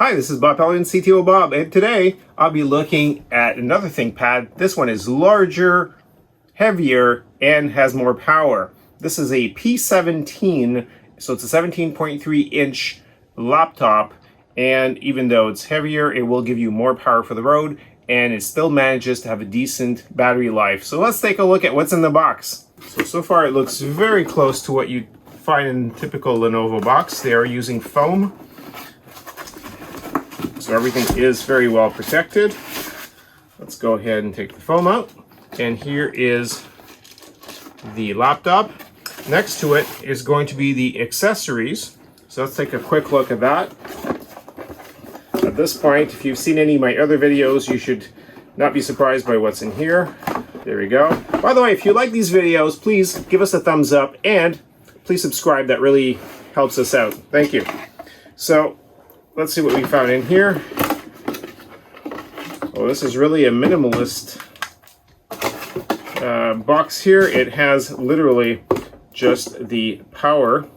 Hi, this is Pellerin CTOBOB, and today I'll be looking at another ThinkPad. This one is larger, heavier, and has more power. This is a P17, so it's a 17.3 inch laptop, and even though it's heavier, it will give you more power for the road, and it still manages to have a decent battery life. So let's take a look at what's in the box. So far it looks very close to what you find in typical Lenovo box. They are using foam, so everything is very well protected. Let's go ahead and take the foam out. And here is the laptop. Next to it is going to be the accessories. So let's take a quick look at that. At this point, if you've seen any of my other videos, you should not be surprised by what's in here. There we go. By the way, if you like these videos, please give us a thumbs up and please subscribe. That really helps us out. Thank you. So let's see what we found in here. Oh, this is really a minimalist box here. It has literally just the power.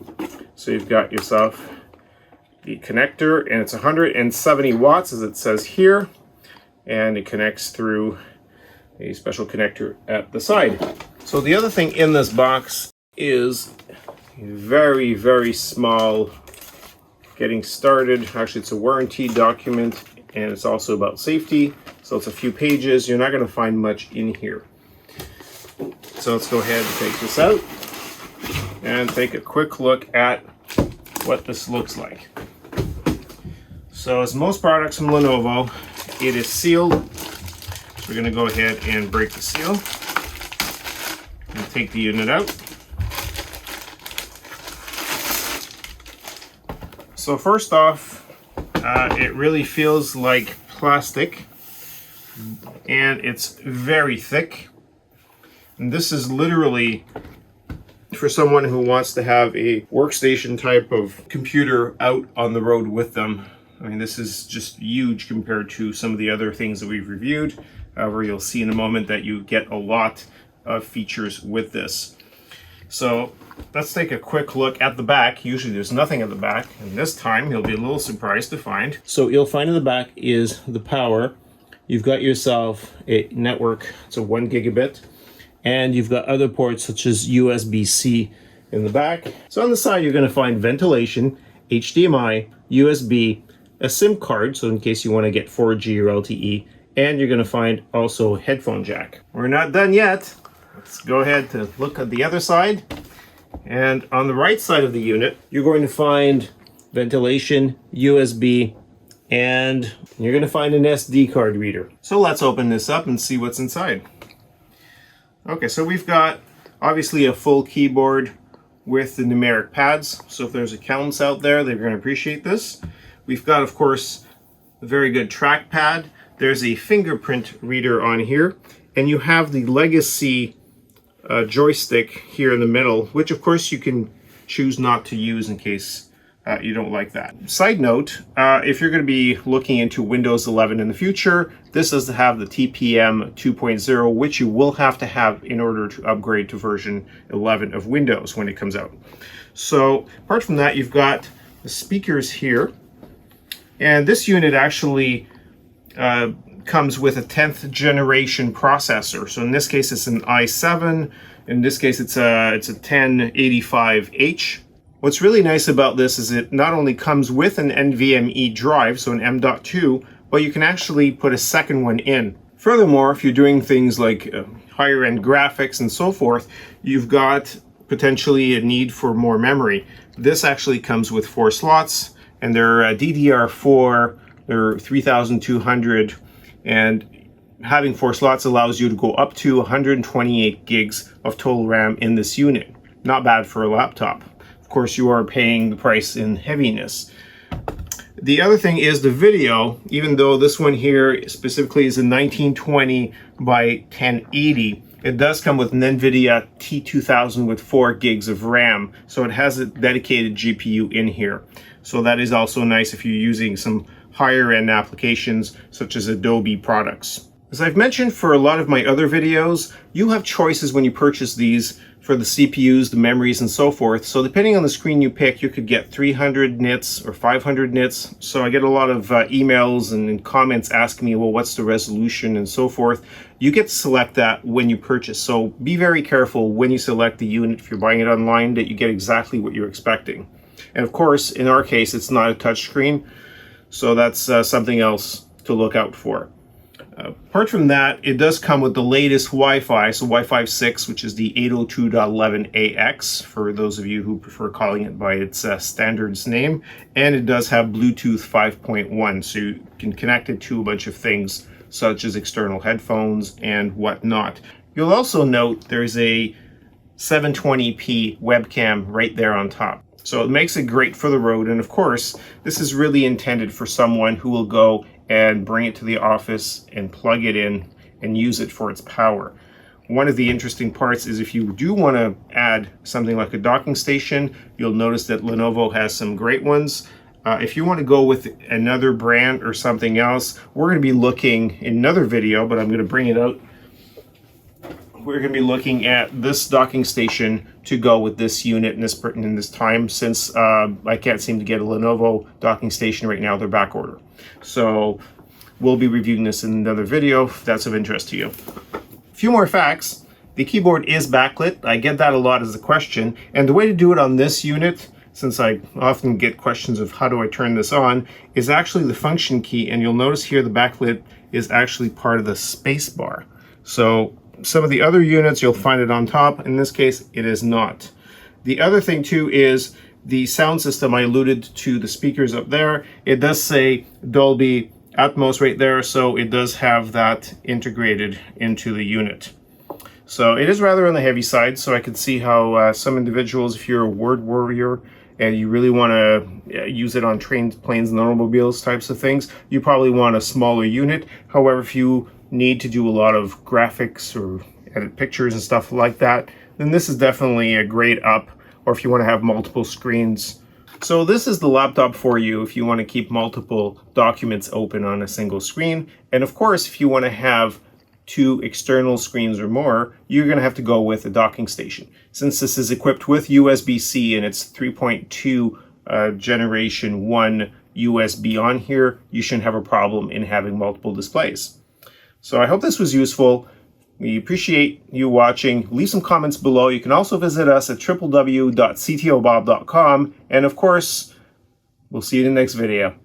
So you've got yourself the connector, and it's 170 watts as it says here, and it connects through a special connector at the side. So the other thing in this box is a very, very small getting started. Actually, it's a warranty document, and it's also about safety. So it's a few pages. You're not going to find much in here. So let's go ahead and take this out and take a quick look at what this looks like. So as most products from Lenovo, it is sealed. So we're going to go ahead and break the seal and take the unit out. So first off, it really feels like plastic, and it's very thick. And this is literally for someone who wants to have a workstation type of computer out on the road with them. I mean, this is just huge compared to some of the other things that we've reviewed. However, you'll see in a moment that you get a lot of features with this. So let's take a quick look at the back. Usually there's nothing at the back, and this time you'll be a little surprised to find. So you'll find in the back is the power. You've got yourself a network, it's a 1 gigabit, and you've got other ports such as USB-C in the back. So on the side you're going to find ventilation, HDMI, USB, a SIM card, so in case you want to get 4G or LTE, and you're going to find also a headphone jack. We're not done yet. Let's go ahead to look at the other side. And on the right side of the unit, you're going to find ventilation, USB, and you're going to find an SD card reader. So let's open this up and see what's inside. Okay, so we've got obviously a full keyboard with the numeric pads. So if there's accountants out there, they're going to appreciate this. We've got, of course, a very good trackpad. There's a fingerprint reader on here, and you have the legacy joystick here in the middle, which of course you can choose not to use in case you don't like that. Side note, if you're going to be looking into Windows 11 in the future, this does have the dTPM 2.0, which you will have to have in order to upgrade to version 11 of Windows when it comes out. So apart from that, you've got the speakers here, and this unit actually comes with a 10th generation processor. So in this case, it's an i7. In this case, it's a 1085H. What's really nice about this is it not only comes with an NVMe drive, so an M.2, but you can actually put a second one in. Furthermore, if you're doing things like higher end graphics and so forth, you've got potentially a need for more memory. This actually comes with 4 slots, and they're DDR4, they're 3200, and having 4 slots allows you to go up to 128 gigs of total RAM in this unit. Not bad for a laptop. Of course, you are paying the price in heaviness. The other thing is the video. Even though this one here specifically is a 1920 by 1080, it does come with an NVIDIA T2000 with 4 gigs of RAM. So it has a dedicated GPU in here. So that is also nice if you're using some higher end applications such as Adobe products. As I've mentioned for a lot of my other videos, you have choices when you purchase these for the CPUs, the memories, and so forth. So depending on the screen you pick, you could get 300 nits or 500 nits. So I get a lot of emails and comments asking me, well, what's the resolution and so forth. You get to select that when you purchase. So be very careful when you select the unit, if you're buying it online, that you get exactly what you're expecting. And of course, in our case, it's not a touch screen. So that's something else to look out for. Apart from that, it does come with the latest Wi-Fi, so Wi-Fi 6, which is the 802.11ax, for those of you who prefer calling it by its standards name. And it does have Bluetooth 5.1, so you can connect it to a bunch of things, such as external headphones and whatnot. You'll also note there's a 720p webcam right there on top. So it makes it great for the road, and of course, this is really intended for someone who will go and bring it to the office and plug it in and use it for its power. One of the interesting parts is if you do want to add something like a docking station, you'll notice that Lenovo has some great ones. If you want to go with another brand or something else, we're going to be looking in another video, but I'm going to bring it out. We're going to be looking at this docking station to go with this unit in this time, since I can't seem to get a Lenovo docking station right now. They're back order. So we'll be reviewing this in another video if that's of interest to you. A few more facts. The keyboard is backlit. I get that a lot as a question. And the way to do it on this unit, since I often get questions of how do I turn this on, is actually the function key. And you'll notice here the backlit is actually part of the space bar. So some of the other units, you'll find it on top. In this case, it is not. The other thing too is the sound system. I alluded to the speakers up there. It does say Dolby Atmos right there, so it does have that integrated into the unit. So it is rather on the heavy side, so I can see how some individuals, if you're a word warrior and you really want to use it on trains, planes, and automobiles types of things, you probably want a smaller unit. However, if you need to do a lot of graphics or edit pictures and stuff like that, then this is definitely a great up, or if you want to have multiple screens. So this is the laptop for you if you want to keep multiple documents open on a single screen. And of course, if you want to have 2 external screens or more, you're going to have to go with a docking station. Since this is equipped with USB-C and it's 3.2 Generation 1 USB on here, you shouldn't have a problem in having multiple displays. So I hope this was useful. We appreciate you watching. Leave some comments below. You can also visit us at www.ctobob.com. And of course, we'll see you in the next video.